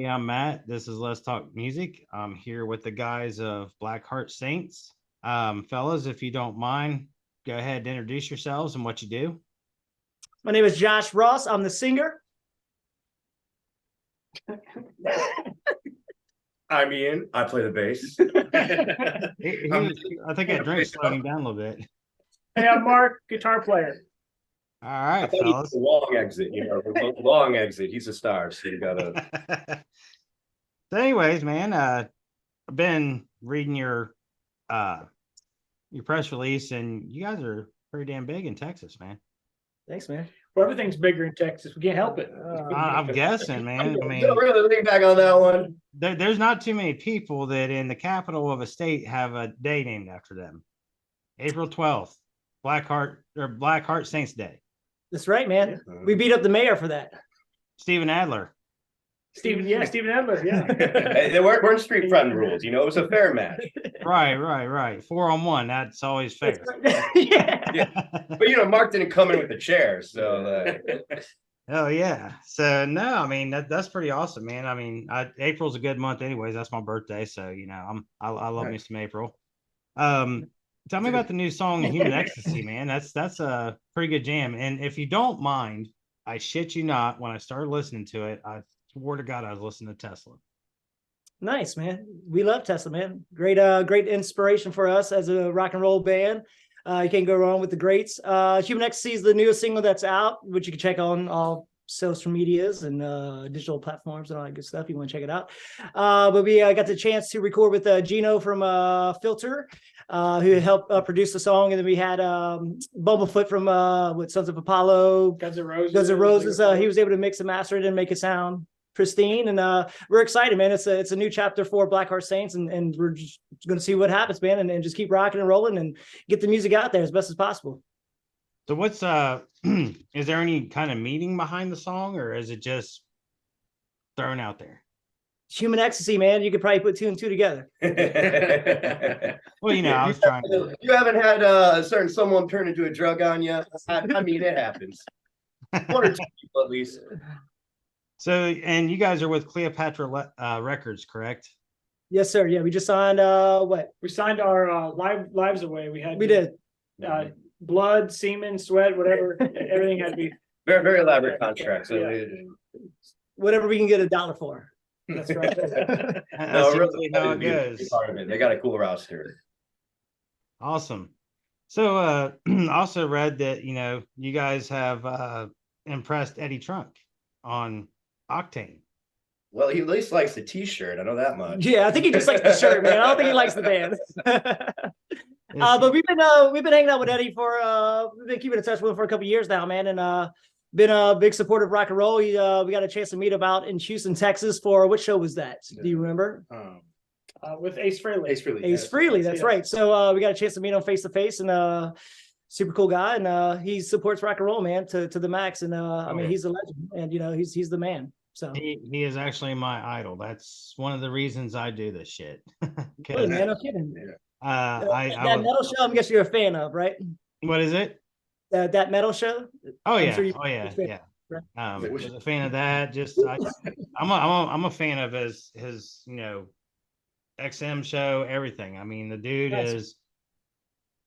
Hey, I'm Matt. This is Let's Talk Music. I'm here with the guys of Blackheart Saints. Fellas, if you don't mind, go ahead and introduce yourselves and what you do. My name is Josh Ross. I'm the singer. I'm Ian. I play the bass. I think that drink slowed him down a little bit. Hey, I'm Mark, guitar player. All right, He fellas. a long exit, long exit. He's a star, so you gotta. So, anyways, man, I've been reading your press release, and you guys are pretty damn big in Texas, man. Thanks, man. Well, everything's bigger in Texas. We can't help it. I'm guessing, man. I mean, really think back on that one. There's not too many people that in the capital of a state have a day named after them. April 12th, Blackheart Saints Day. That's right, man. We beat up the mayor for that. Stephen Adler. Stephen Adler, yeah. They weren't street friend rules, it was a fair match. Right. 4-on-1. That's always fair. Yeah. But Mark didn't come in with the chair, so Oh yeah. So no, I mean that's pretty awesome, man. I mean, April's a good month, anyways. That's my birthday, so I love me some April. Tell me about the new song "Human Ecstasy," man. That's a pretty good jam. And if you don't mind, I shit you not, when I started listening to it, I swear to God I was listening to Tesla. Nice, man. We love Tesla, man. Great inspiration for us as a rock and roll band. You can't go wrong with the greats. Human Ecstasy is the newest single that's out, which you can check on all social medias and digital platforms and all that good stuff. You want to check it out. But we got the chance to record with Gino from Filter, who helped produce the song. And then we had Bumblefoot from Sons of Apollo, Guns N' Roses. He was able to mix and master it and make it sound pristine, and we're excited, man. It's a new chapter for Blackheart Saints, and we're just going to see what happens, man, and just keep rocking and rolling and get the music out there as best as possible. So what's is there any kind of meaning behind the song, or is it just thrown out there? Human Ecstasy, man. You could probably put 2 and 2 together. Well, I was trying to. You haven't had a certain someone turn into a drug on you. I mean, it happens. 1 or 2 people at least. So, and you guys are with Cleopatra Records, correct? Yes, sir. Yeah, we just signed what? We signed our lives away. We did. Blood, semen, sweat, whatever. Everything had to be Very, very elaborate contract. So whatever we can get $1 for. That's right. That's really how it goes. Part of it. They got a cool roster. Awesome. So also read that you guys have impressed Eddie Trunk on Octane. Well, he at least likes the t-shirt. I know that much. Yeah, I think he just likes the shirt, man. I don't think he likes the band. But we've been hanging out with Eddie for we've been keeping in touch with him for a couple of years now, man, and been a big supporter of rock and roll. We got a chance to meet him out in Houston, Texas for what show was that? Do you remember? With Ace Frehley. Ace Frehley, that's right. So we got a chance to meet him face to face, and super cool guy, and he supports rock and roll, man, to the max. And I mean, he's a legend, and he's the man. So he is actually my idol. That's one of the reasons I do this shit. Really, man, no kidding. That metal show, I'm guessing you're a fan of, right? What is it? That metal show? Oh yeah, sure yeah. Was a fan of that. Just I'm a fan of his XM show, everything. I mean, the dude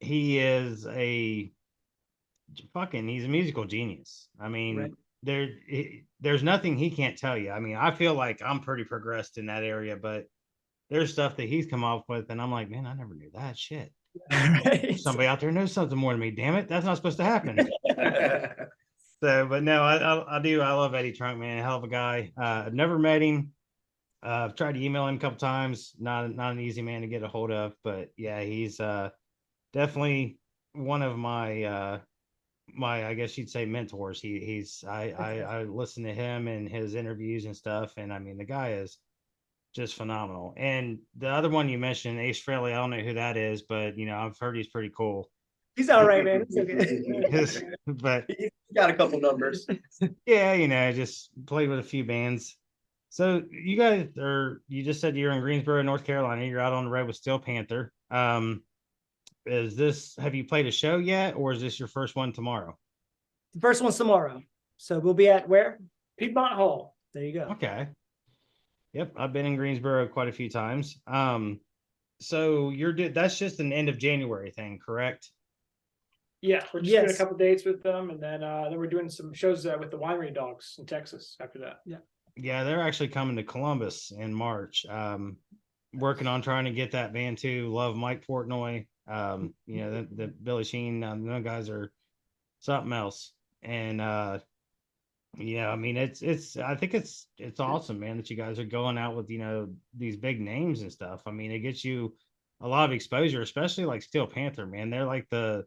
he's a musical genius. I mean, there's nothing he can't tell you. I mean, I feel like I'm pretty progressed in that area, but there's stuff that he's come up with, and I'm like, man, I never knew that shit. Right. Somebody out there knows something more than me. Damn it, that's not supposed to happen. So, but no, I do. I love Eddie Trunk, man. Hell of a guy. I've never met him. I've tried to email him a couple times. Not an easy man to get a hold of, but yeah, he's definitely one of my I guess you'd say mentors. I listen to him and his interviews and stuff, and I mean the guy is just phenomenal. And the other one you mentioned, Ace Frehley, I don't know who that is, but I've heard he's pretty cool. He's all right, man. It's okay. But he's got a couple numbers. Yeah, just played with a few bands. So you guys you just said you're in Greensboro, North Carolina. You're out on the road with Steel Panther. Have you played a show yet, or is this your first one tomorrow? The first one's tomorrow. So we'll be at where? Piedmont Hall. There you go. Okay. Yep, I've been in Greensboro quite a few times. So that's just an end of January thing, correct? Yeah, we're just doing a Yes. couple dates with them, and then we're doing some shows with the winery dogs in Texas after that. Yeah, they're actually coming to Columbus in March. Working on trying to get that band too. Love Mike Portnoy. You know, the Billy Sheen, those guys are something else. And yeah, I mean I think it's awesome, man, that you guys are going out with, you know, these big names and stuff. I mean, it gets you a lot of exposure, especially like Steel Panther, man. They're like the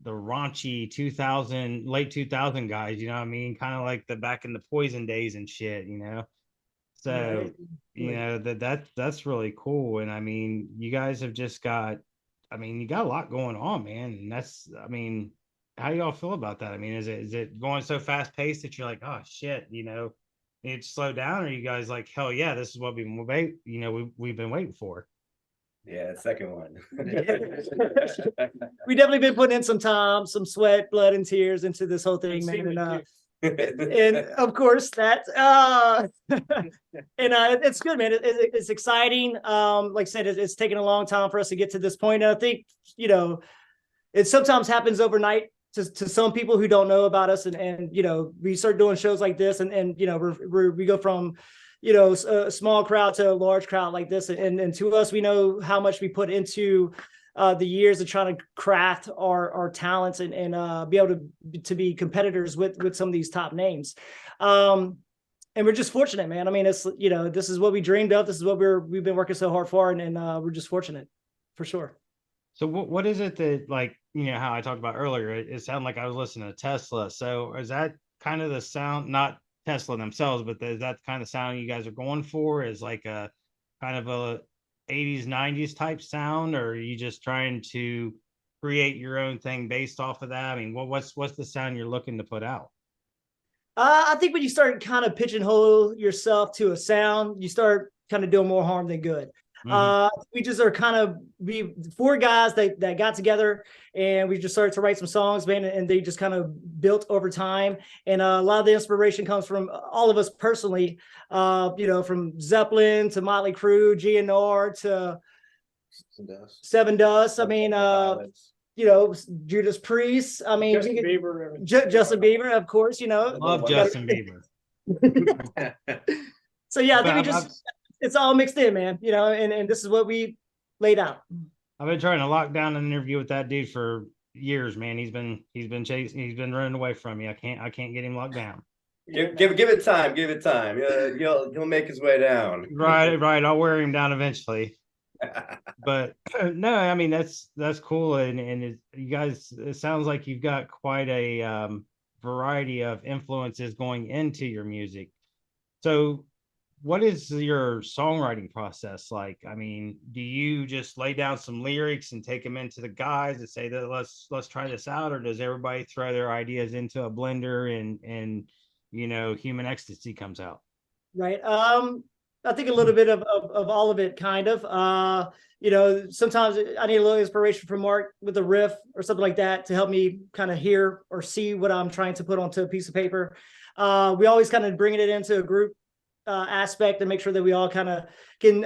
raunchy 2000 late 2000 guys, you know what I mean? Kind of like the back in the Poison days and shit, you know. So, Right. you know, that's really cool. And I mean, you guys have just got, I mean, you got a lot going on, man. And that's, I mean, how do y'all feel about that? I mean, is it going so fast paced that you're like, oh shit, you know, need to slow down? Or are you guys like, hell yeah, this is what we've been waiting, you know, we've been waiting for? Yeah, second one. We definitely been putting in some time, some sweat, blood, and tears into this whole thing, man. And of course that and it's good, man. It's exciting. Like I said, it's taken a long time for us to get to this point. And I think, you know, it sometimes happens overnight to some people who don't know about us, and you know, we start doing shows like this, and you know, we go from, you know, a small crowd to a large crowd like this, and to us, we know how much we put into the years of trying to craft our talents, and be able to be competitors with some of these top names. And we're just fortunate, man. I mean, it's, you know, this is what we dreamed of. This is what we've been working so hard for, and we're just fortunate, for sure. So what is it that, like, you know, how I talked about earlier, it sounded like I was listening to Tesla. So is that kind of the sound, not Tesla themselves, but is that the kind of sound you guys are going for? Is like a kind of a 80s, 90s type sound, or are you just trying to create your own thing based off of that? I mean, what's the sound you're looking to put out? I think when you start kind of pigeonhole yourself to a sound, you start kind of doing more harm than good. Mhm. We just are kind of we four guys that got together, and we just started to write some songs, man, and they just kind of built over time. And a lot of the inspiration comes from all of us personally. You know, from Zeppelin to Motley Crue, GNR to Seven Dust. I mean, you know, Judas Priest. I mean, Justin Bieber. Justin Bieber, of course. You know, Love Justin Bieber. So yeah, I But think it's all mixed in, man. You know, and this is what we laid out. I've been trying to lock down an interview with that dude for years, man. He's been chasing, he's been running away from me. I can't get him locked down. Give it time. Give it time. He'll make his way down. Right. I'll wear him down eventually. But no, I mean, that's cool. And you guys, it sounds like you've got quite a variety of influences going into your music. So what is your songwriting process like? I mean, do you just lay down some lyrics and take them into the guys and say that let's try this out, or does everybody throw their ideas into a blender and you know, Human Ecstasy comes out? Right. I think a little bit of all of it, kind of. You know, sometimes I need a little inspiration from Mark with a riff or something like that to help me kind of hear or see what I'm trying to put onto a piece of paper. We always kind of bringing it into a group aspect and make sure that we all kind of can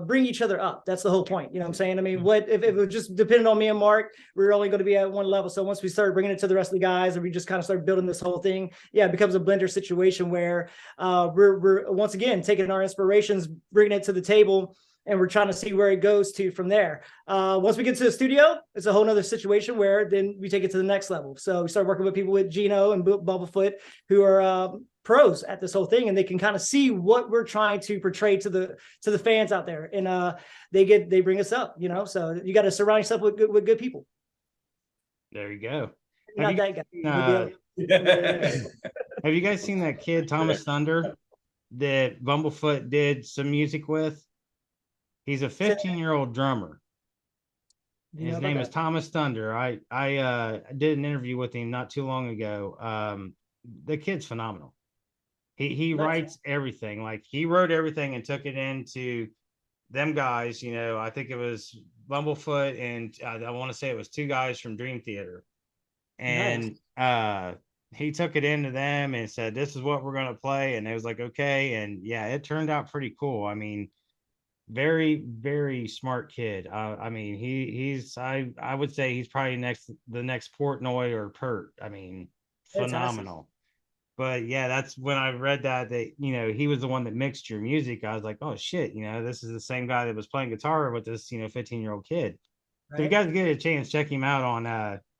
bring each other up. That's the whole point. You know what I'm saying? I mean, what if it was just depending on me and Mark, we were only going to be at one level. So once we started bringing it to the rest of the guys and we just kind of started building this whole thing, yeah, it becomes a blender situation where we're once again taking our inspirations, bringing it to the table, and we're trying to see where it goes to from there. Once we get to the studio, it's a whole nother situation where then we take it to the next level. So we start working with people with Gino and Bubblefoot who are pros at this whole thing, and they can kind of see what we're trying to portray to the fans out there, and they bring us up, you know. So you got to surround yourself with good people. There you go. Not that guy. Have you guys seen that kid Thomas Thunder that Bumblefoot did some music with? He's a 15-year-old drummer. His name is Thomas Thunder. I did an interview with him not too long ago. The kid's phenomenal. He writes everything. Like, he wrote everything and took it into them guys. You know, I think it was Bumblefoot and I want to say it was two guys from Dream Theater. And he took it into them and said, "This is what we're going to play," and it was like, okay, and yeah, it turned out pretty cool. I mean, very very smart kid. I mean, he's I would say he's probably the next Portnoy or Pert. I mean, Fantastic. phenomenal. But yeah, that's when I read that he was the one that mixed your music. I was like, oh shit, this is the same guy that was playing guitar with this 15-year-old kid. So if you Right. guys get a chance, check him out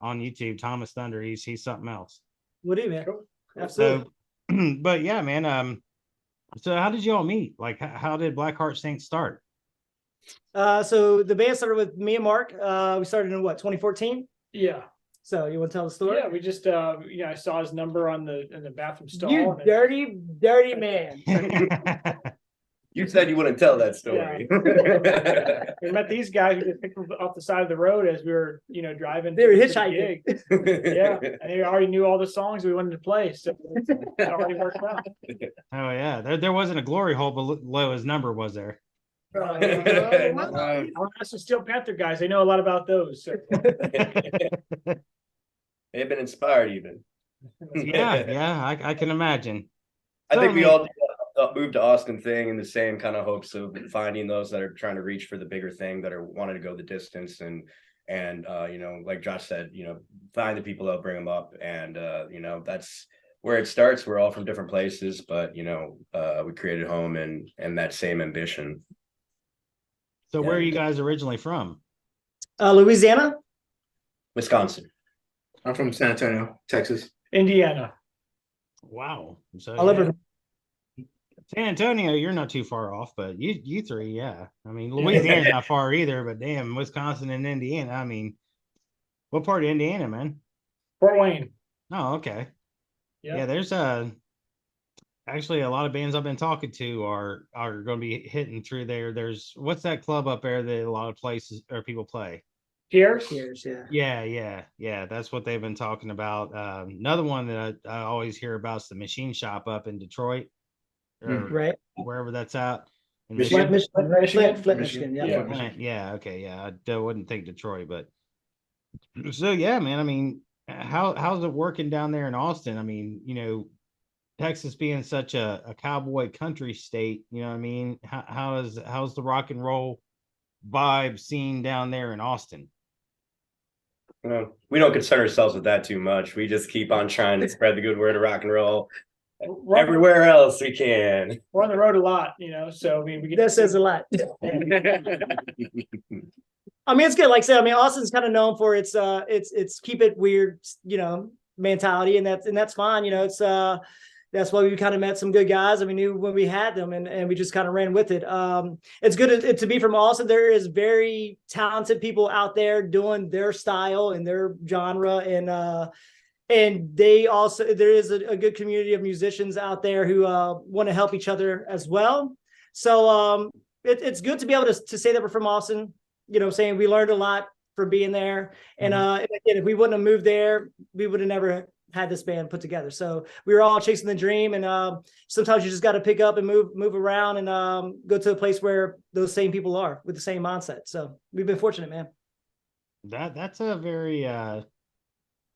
on YouTube. Thomas Thunder. He's something else. Will do, man. Cool. Absolutely. So, but yeah, man. So how did you all meet? Like, how did Blackheart Saints start? So the band started with me and Mark. We started in what, 2014? Yeah. So you want to tell the story? Yeah, we just I saw his number in the bathroom stall. You dirty, dirty man. You said you wouldn't tell that story. We met these guys who just picked them off the side of the road as we were, driving. They were to the hitchhiking. gig. Yeah, and they already knew all the songs we wanted to play, so it already worked out. Oh yeah, there wasn't a glory hole below his number, was there? I'll ask the Steel Panther guys; they know a lot about those. So. They've been inspired, even. Yeah, I can imagine. I think we all moved to Austin thing in the same kind of hopes of finding those that are trying to reach for the bigger thing, that are wanting to go the distance, and like Josh said, find the people that'll bring them up, and that's where it starts. We're all from different places, but we created home and that same ambition. So where are you guys originally from? Louisiana. Wisconsin. I'm from San Antonio, Texas. Indiana. Wow. So I live in San Antonio, you're not too far off, but you three, yeah. I mean, Louisiana's not far either, but damn, Wisconsin and Indiana. I mean, what part of Indiana, man? Fort Wayne. Oh, okay. Yep. Yeah, there's actually a lot of bands I've been talking to are going to be hitting through there. There's what's that club up there that a lot of places or people play? Pierce. Yeah. That's what they've been talking about. Another one that I always hear about is the Machine Shop up in Detroit, or right. wherever that's at. In Michigan. Flint, Michigan. Yeah. Yeah. Okay. Yeah. I wouldn't think Detroit, but so yeah, man. I mean, how's it working down there in Austin? I mean, Texas being such a cowboy country state, you know what I mean? How's the rock and roll vibe scene down there in Austin? We don't concern ourselves with that too much. We just keep on trying to spread the good word of rock and roll everywhere else we can. We're on the road a lot, so I mean, we get That says a lot. I mean, it's good. Like I said, I mean, Austin's kind of known for its keep it weird, mentality, and that's fine. That's why we kind of met some good guys, and we knew when we had them, and we just kind of ran with it. It's good to be from Austin. There is very talented people out there doing their style and their genre, and they also, there is a good community of musicians out there who want to help each other as well. So it's good to be able to say that we're from Austin. Saying we learned a lot from being there, and again, if we wouldn't have moved there, we would have never had this band put together. So we were all chasing the dream, and sometimes you just got to pick up and move around and go to a place where those same people are with the same mindset. So we've been fortunate, man. That's a very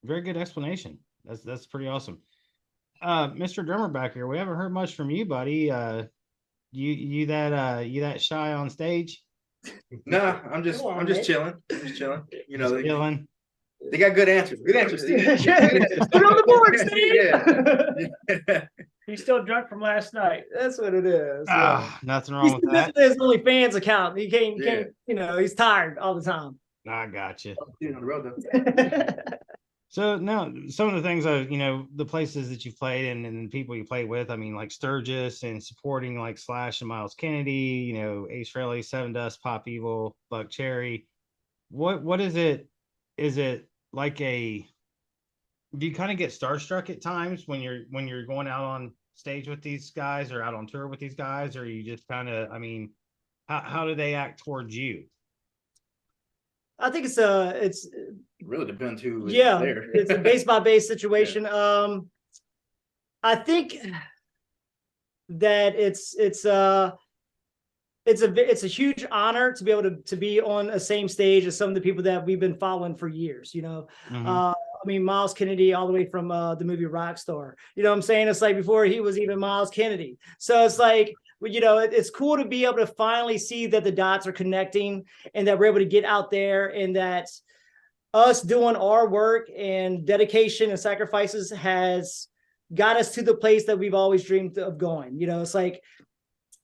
very good explanation. That's pretty awesome. Mr. Drummer back here, we haven't heard much from you, buddy. You that shy on stage? Nah, I'm just chilling. I'm just chilling. Chilling. They got good answers. Good answers, Steve. Put on the board, Steve. Yeah. He's still drunk from last night. That's what it is. Nothing wrong with that. His OnlyFans account. He can't. He's tired all the time. I got you. On the road though. So now some of the things the places that you've played and people you played with, I mean, like Sturgis and supporting like Slash and Miles Kennedy, Ace Frehley, Seven Dust, Pop Evil, Buck Cherry. What is it? Is it like do you kind of get starstruck at times when you're going out on stage with these guys or out on tour with these guys, or you just kind of, I mean, how do they act towards you? I think it's It really depends who is there. It's a base by base situation. Yeah. I think that it's a huge honor to be able to be on the same stage as some of the people that we've been following for years. I mean, Miles Kennedy, all the way from the movie Rockstar. You know what I'm saying? It's like before he was even Miles Kennedy. So it's like, you know, it's cool to be able to finally see that the dots are connecting and that we're able to get out there, and that us doing our work and dedication and sacrifices has got us to the place that we've always dreamed of going. You know, it's like,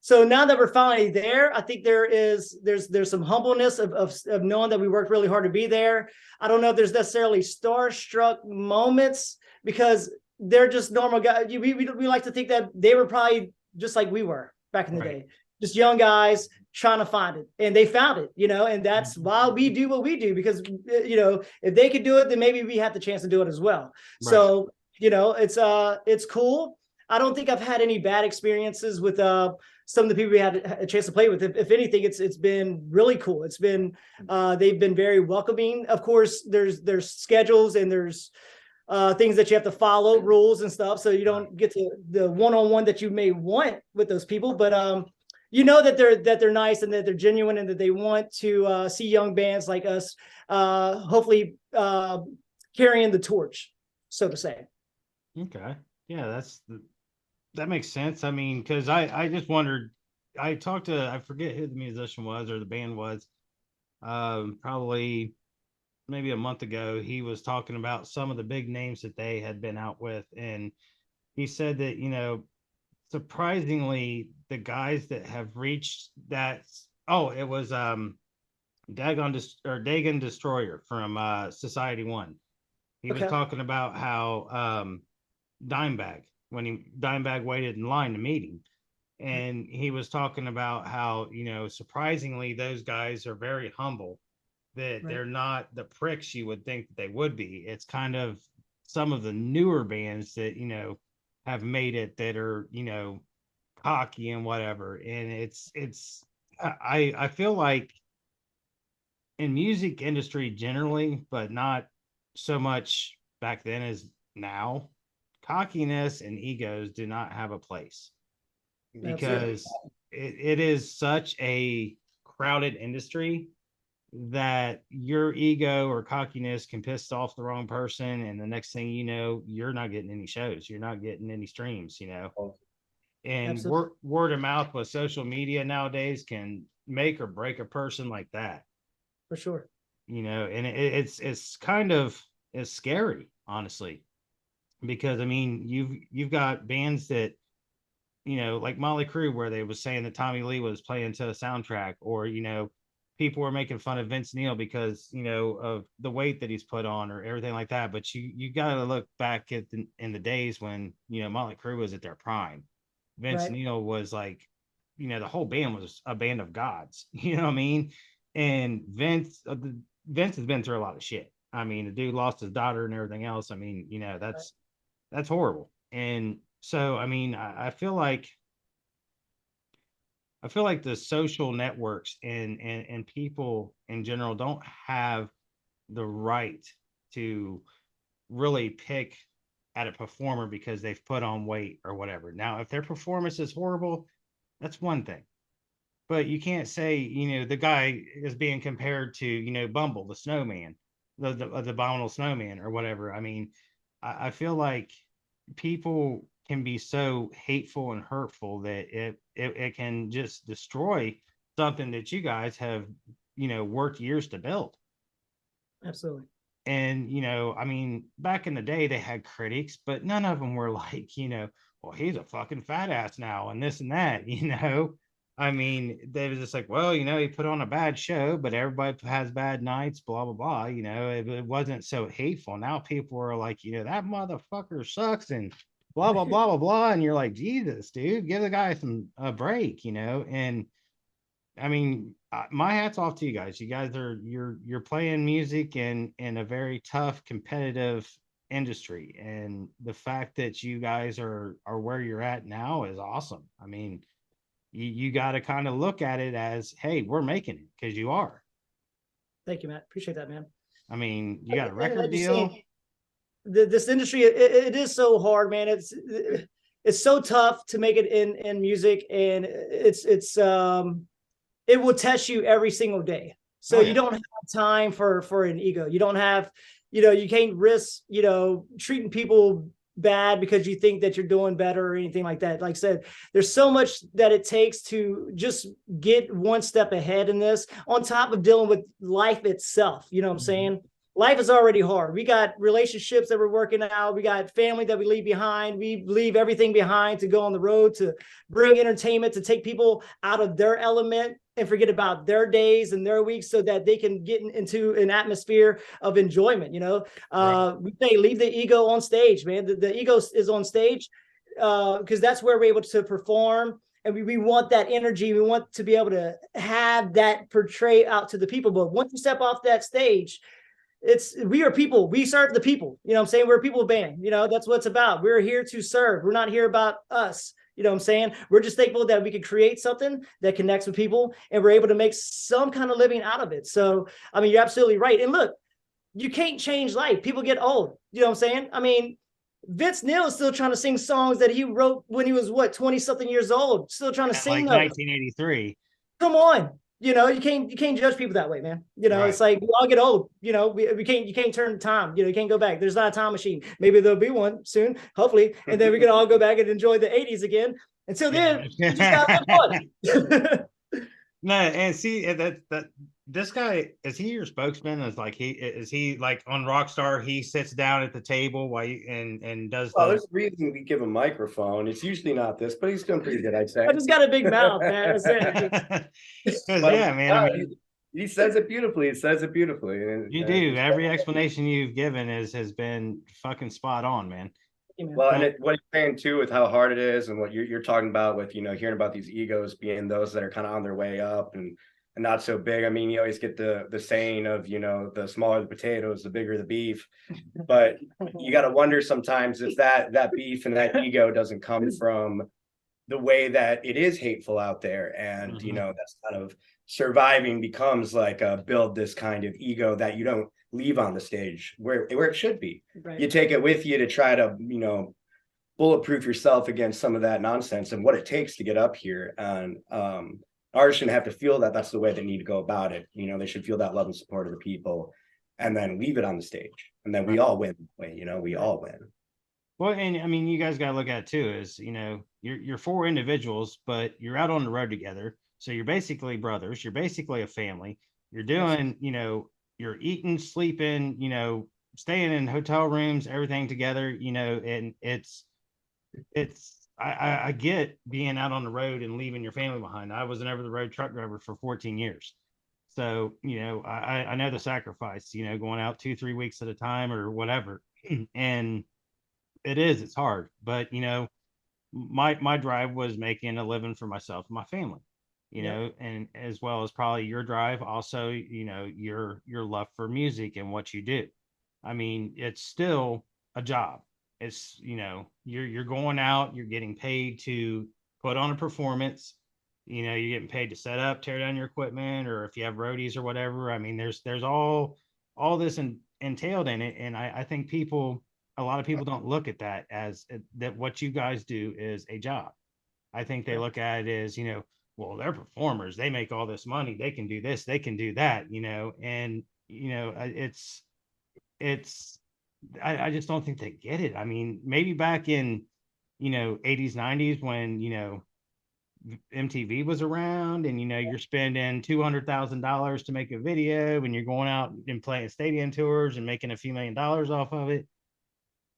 so now that we're finally there, I think there's some humbleness of knowing that we worked really hard to be there. I don't know if there's necessarily starstruck moments, because they're just normal guys. We like to think that they were probably just like we were back in the day, just young guys trying to find it, and they found it, you know, and that's why we do what we do, because, you know, if they could do it, then maybe we have the chance to do it as well. Right. So, you know, it's cool. I don't think I've had any bad experiences with some of the people we had a chance to play with. If anything, it's been really cool. It's been they've been very welcoming. Of course, there's schedules and there's things that you have to follow, rules and stuff, so you don't get to the one-on-one that you may want with those people. But you know that they're nice and that they're genuine and that they want to see young bands like us hopefully carrying the torch, so to say. Okay, yeah, that makes sense. I mean, because I just wondered, I talked to, I forget who the musician was or the band was, probably maybe a month ago. He was talking about some of the big names that they had been out with, and he said that, you know, surprisingly, the guys that have reached that, it was Dagon Destroyer from Society One. He was talking about how Dimebag waited in line to meet him, and he was talking about how, you know, surprisingly, those guys are very humble, that they're not the pricks you would think that they would be. It's kind of some of the newer bands that, you know, have made it, that are, you know, cocky and whatever. And I feel like in music industry generally, but not so much back then as now, cockiness and egos do not have a place, because it is such a crowded industry that your ego or cockiness can piss off the wrong person, and the next thing you know, you're not getting any shows, you're not getting any streams, you know. And word of mouth with social media nowadays can make or break a person like that, for sure. You know, and it's kind of, it's scary, honestly, because I mean, you've got bands that, you know, like Motley Crue, where they was saying that Tommy Lee was playing to a soundtrack, or, you know, people were making fun of Vince Neil because, you know, of the weight that he's put on or everything like that. But you got to look back at in the days when, you know, Motley Crue was at their prime. Vince Neil was like, you know, the whole band was a band of gods. You know what I mean? And Vince has been through a lot of shit. I mean, the dude lost his daughter and everything else. I mean, you know, that's horrible. And so, I mean, I feel like the social networks and people in general don't have the right to really pick at a performer because they've put on weight or whatever. Now, if their performance is horrible, that's one thing. But you can't say, you know, the guy is being compared to, you know, Bumble, the snowman, the abominable snowman or whatever. I mean, I feel like people can be so hateful and hurtful that it can just destroy something that you guys have, you know, worked years to build. Absolutely. And, you know, I mean, back in the day, they had critics, but none of them were like, you know, well, he's a fucking fat ass now and this and that, you know. I mean, they were just like, well, you know, he put on a bad show, but everybody has bad nights, blah, blah, blah. You know, it wasn't so hateful. Now people are like, you know, that motherfucker sucks and blah, blah, blah, blah, blah. And you're like, Jesus, dude, give the guy a break, you know. And I mean, my hat's off to you guys. You guys are you're playing music in a very tough, competitive industry, and the fact that you guys are where you're at now is awesome. I mean, you got to kind of look at it as, hey, we're making it, because you are. Thank you, Matt. Appreciate that, man. I mean, you got a record deal. This industry, it is so hard, man. It's so tough to make it in music, and it will test you every single day. So you don't have time for an ego. You don't have, you can't risk, treating people bad because you think that you're doing better or anything like that. Like I said, there's so much that it takes to just get one step ahead in this, on top of dealing with life itself. You know what I'm saying? Life is already hard. We got relationships that we're working out. We got family that we leave behind. We leave everything behind to go on the road, to bring entertainment, to take people out of their element and forget about their days and their weeks so that they can get into an atmosphere of enjoyment. We say leave the ego on stage, man. The ego is on stage because that's where we're able to perform. And we want that energy. We want to be able to have that portray out to the people. But once you step off that stage, we are people. We serve the people. You know what I'm saying? We're a people band. That's what it's about. We're here to serve. We're not here about us. You know what I'm saying? We're just thankful that we can create something that connects with people and we're able to make some kind of living out of it. So, I mean, you're absolutely right. And look, you can't change life. People get old. You know what I'm saying? I mean, Vince Neil is still trying to sing songs that he wrote when he was 20 something years old, still trying to sing like 1983. Come on. You can't judge people that way, man. It's like we all get old. You can't turn time. You can't go back. There's not a time machine. Maybe there'll be one soon, hopefully, and then we can all go back and enjoy the 80s again. Until then, you just gotta live on. No, and see that this guy, is he your spokesman? Is he like on Rockstar? He sits down at the table while and does. Well, there's a reason we give a microphone. It's usually not this, but he's doing pretty good, I'd say. I just got a big mouth, man. That's it. Yeah, man. He says it beautifully. It says it beautifully. You do. Every explanation you've given has been fucking spot on, man. Well, and what you're saying too, with how hard it is, and what you're talking about with hearing about these egos being those that are kind of on their way up and not so big. I mean, you always get the saying of the smaller the potatoes, the bigger the beef. But you got to wonder sometimes if that beef and that ego doesn't come from the way that it is hateful out there, and that's kind of surviving becomes like build this kind of ego that you don't leave on the stage where it should be. Right. You take it with you to try to bulletproof yourself against some of that nonsense and what it takes to get up here. And artists shouldn't have to feel that that's the way they need to go about it. They should feel that love and support of the people, and then leave it on the stage, and then we all win. We all win. Well, and I mean, you guys got to look at it too, is you're four individuals, but you're out on the road together, so you're basically brothers. You're basically a family. You're doing you're eating, sleeping, staying in hotel rooms, everything together, and I get being out on the road and leaving your family behind. I was an over the road truck driver for 14 years. So, I know the sacrifice, going out 2-3 weeks at a time or whatever. And it's hard, but my drive was making a living for myself and my family. And as well as probably your drive, also, your love for music and what you do. I mean, it's still a job. It's, you're going out, you're getting paid to put on a performance, you're getting paid to set up, tear down your equipment, or if you have roadies or whatever. I mean, there's all this entailed in it. And I think a lot of people don't look at that as that what you guys do is a job. I think they look at it as, well, they're performers, they make all this money, they can do this, they can do that, and I just don't think they get it. I mean, maybe back in 80s 90s when MTV was around, and you're spending $200,000 to make a video, and you're going out and playing stadium tours and making a few $1 million off of it.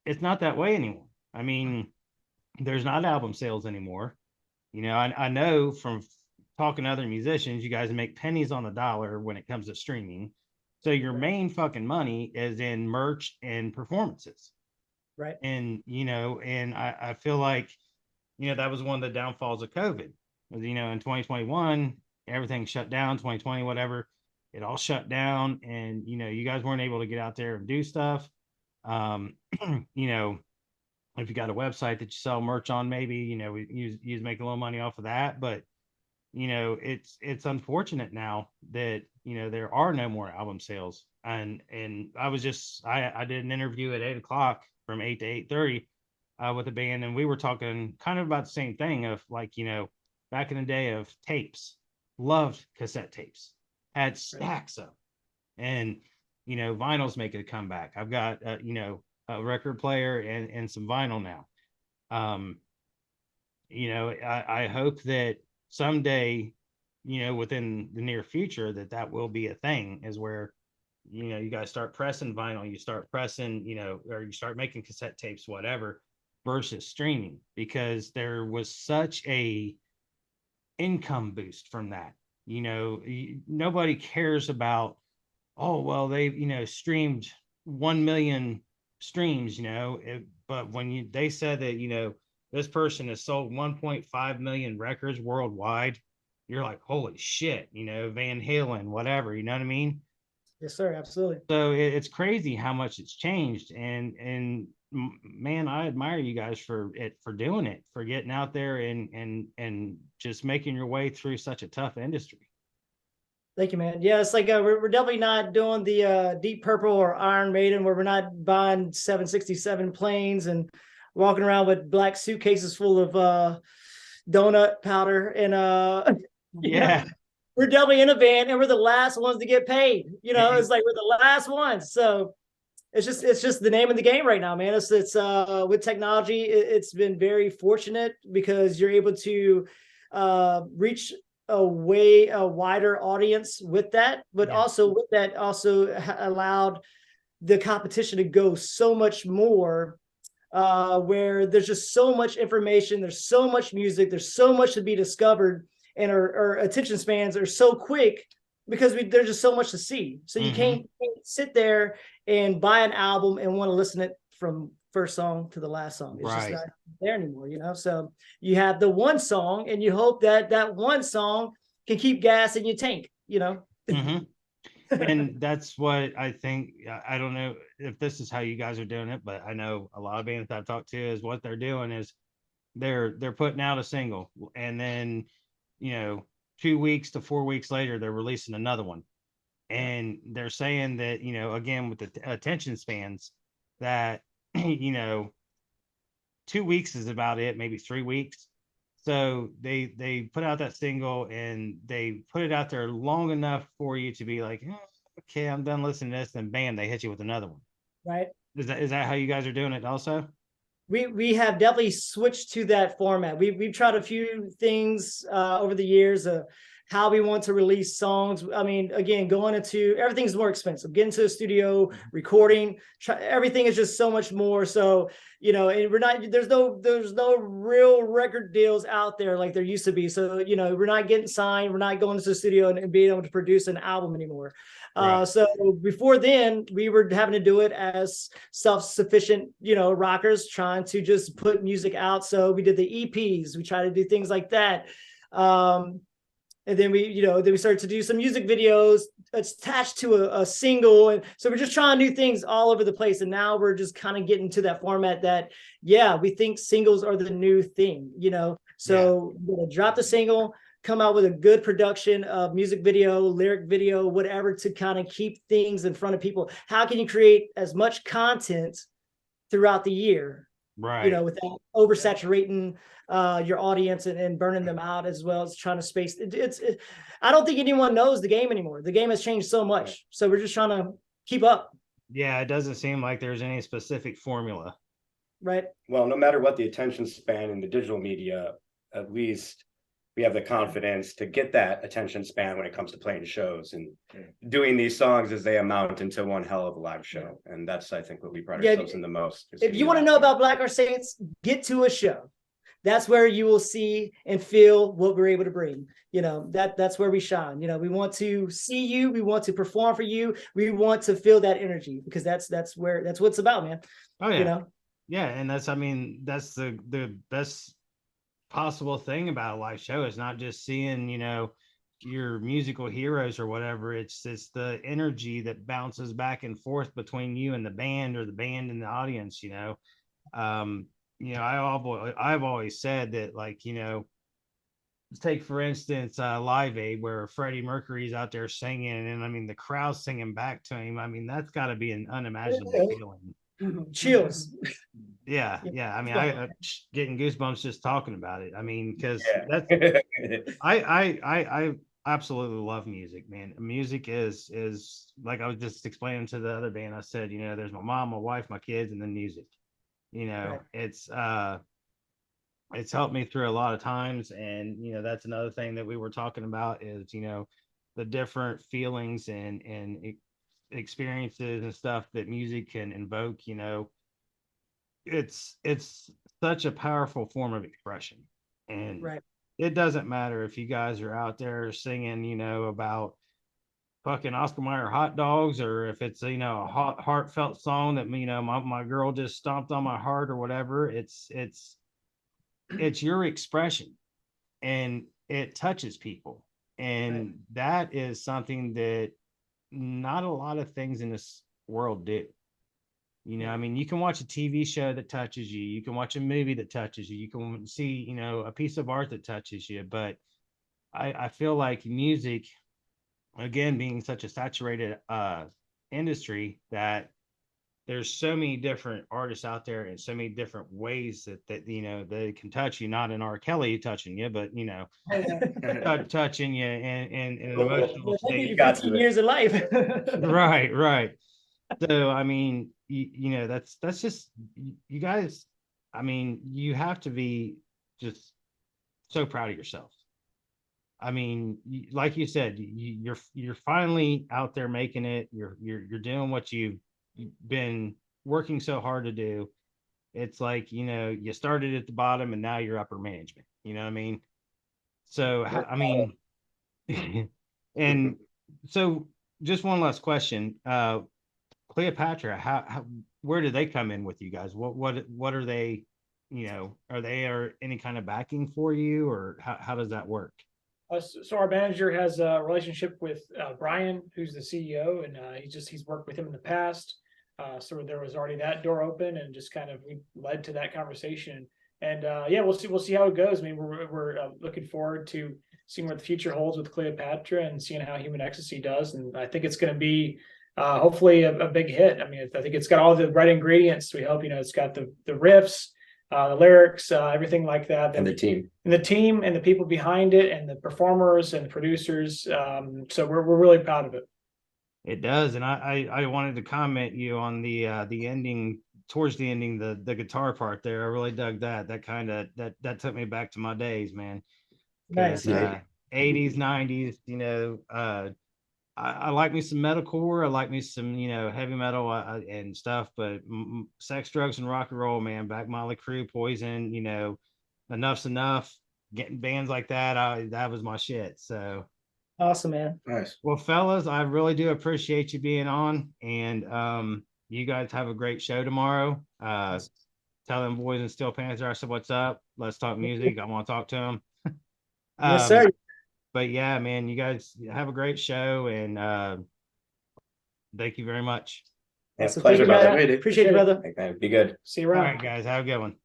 It's not that way anymore. I mean, there's not album sales anymore. I know from talking to other musicians, you guys make pennies on the dollar when it comes to streaming. So your main fucking money is in merch and performances. Right. And, and I feel like, that was one of the downfalls of COVID. In 2021, everything shut down, 2020, whatever, it all shut down. And, you guys weren't able to get out there and do stuff. If you got a website that you sell merch on, maybe, you make a little money off of that. But, it's unfortunate now that, there are no more album sales. And I was I did an interview at 8:00 from 8 to 8:30 with a band. And we were talking kind of about the same thing of like, back in the day of tapes, loved cassette tapes, had stacks of, and vinyl's making a comeback. I've got a record player and some vinyl now. I hope that someday, within the near future, that will be a thing, is where you guys start pressing vinyl, you start pressing, or you start making cassette tapes, whatever, versus streaming, because there was such a income boost from that. Nobody cares about, oh well, they streamed 1 million streams, but when they said that this person has sold 1.5 million records worldwide, you're like, holy shit, Van Halen, whatever, you know what I mean? Yes, sir. Absolutely. So it's crazy how much it's changed, and man, I admire you guys for doing it, for getting out there and just making your way through such a tough industry. Thank you, man. Yeah, it's like we're definitely not doing the Deep Purple or Iron Maiden, where we're not buying 767 planes and walking around with black suitcases full of donut powder and Yeah. we're definitely in a van, and we're the last ones to get paid. It's like we're the last ones. So it's just the name of the game right now, man. It's with technology, it's been very fortunate because you're able to reach a wider audience with that, but also with that also allowed the competition to go so much more, where there's just so much information, there's so much music, there's so much to be discovered, and our attention spans are so quick because there's just so much to see. So you can't sit there and buy an album and want to listen to it from first song to the last song. It's just not there anymore, So you have the one song, and you hope that one song can keep gas in your tank, And that's what I think. I don't know if this is how you guys are doing it, but I know a lot of bands that I've talked to is what they're doing is they're putting out a single, and then 2 weeks to 4 weeks later they're releasing another one, and they're saying that again, with the attention spans, that 2 weeks is about it, maybe 3 weeks. So they put out that single, and they put it out there long enough for you to be like, okay, I'm done listening to this, and bam, they hit you with another one. Right. Is that how you guys are doing it also? We have definitely switched to that format. We've tried a few things over the years of how we want to release songs. I mean, again, going into everything's more expensive. Getting to the studio, recording, everything is just so much more. So and we're not. There's no real record deals out there like there used to be. So we're not getting signed. We're not going to the studio and being able to produce an album anymore. Right. So before then, we were having to do it as self-sufficient, rockers trying to just put music out. So we did the EPs. We tried to do things like that. And then we started to do some music videos attached to a single. And so we're just trying new things all over the place. And now we're just kind of getting to that format that, we think singles are the new thing, So we're going to drop the single, come out with a good production of music video, lyric video, whatever, to kind of keep things in front of people. How can you create as much content throughout the year, right? Without oversaturating your audience and burning them out, as well as trying to space. I don't think anyone knows the game anymore. The game has changed so much, so we're just trying to keep up. Yeah, it doesn't seem like there's any specific formula. Right. Well, no matter what the attention span in the digital media, at least we have the confidence to get that attention span when it comes to playing shows and doing these songs as they amount into one hell of a live show. And that's, I think, what we pride ourselves in the most. If you want to know about Black Heart Saints, get to a show. That's where you will see and feel what we're able to bring. That's where we shine. We want to see you. We want to perform for you. We want to feel that energy, because that's what it's about, man. Oh yeah. Yeah. And that's the best possible thing about a live show is not just seeing your musical heroes or whatever. It's the energy that bounces back and forth between you and the band, or the band and the audience. I've always said that, like, let's take for instance Live Aid, where Freddie Mercury's out there singing, and I mean the crowd's singing back to him. I mean, that's got to be an unimaginable feeling. Chills. Yeah. I mean, I'm getting goosebumps just talking about it. I mean, because that's I absolutely love music, man. Music is like I was just explaining to the other band. I said, you know, there's my mom, my wife, my kids, and then music. You know, it's helped me through a lot of times, and you know, that's another thing that we were talking about is, you know, the different feelings and experiences and stuff that music can invoke. You know, it's such a powerful form of expression, and Right. it doesn't matter if you guys are out there singing, you know, about fucking Oscar Mayer hot dogs, or if it's, you know, a heartfelt song that, you know, my girl just stomped on my heart or whatever. It's your expression, and it touches people, and that is something that not a lot of things in this world do. You know, I mean, you can watch a TV show that touches you. You can watch a movie that touches you. You can see, you know, a piece of art that touches you. But I feel like music, again, being such a saturated industry, that there's so many different artists out there and so many different ways that you know, they can touch you. Not an R. Kelly touching you, but you know, touching you in an emotional They give state. you 15 years of life. Right, right. So I mean, you know, that's just you guys. I mean, you have to be just so proud of yourself. I mean, like you said, you're finally out there making it. You're doing what you've been working so hard to do. It's like, you know, you started at the bottom and now you're upper management. You know what I mean? So I mean, and so just one last question. Cleopatra, how where do they come in with you guys? What are they, you know, are they or any kind of backing for you, or how does that work? So our manager has a relationship with Brian, who's the CEO, and he's worked with him in the past. So there was already that door open, and just kind of we led to that conversation. And yeah, we'll see how it goes. I mean, we're looking forward to seeing what the future holds with Cleopatra and seeing how Human Ecstasy does. And I think it's going to be hopefully a big hit. I mean, I think it's got all the right ingredients. We hope, you know, it's got the riffs, the lyrics, everything like that. And the team. And the team and the people behind it and the performers and the producers. So we're really proud of it. It does, and I wanted to comment you on the ending, towards the ending, the guitar part there. I really dug that. That kind of that took me back to my days, man. Nice. 80s, 90s, you know, I like me some metalcore. I like me some, you know, heavy metal and stuff, but sex, drugs, and rock and roll, man. Back Motley Crue, Poison, you know, Enough's Enough. Getting bands like that, that was my shit. So Awesome, man. Nice. well, fellas, I really do appreciate you being on, and you guys have a great show tomorrow. Tell them boys in Steel Panther I said what's up. Let's talk music. I want to talk to them. Yes, sir. But yeah, man, you guys have a great show, and thank you very much. Yeah, So pleasure, thank you, brother. man. Appreciate it, brother. Be good. See you All around. right, guys, have a good one.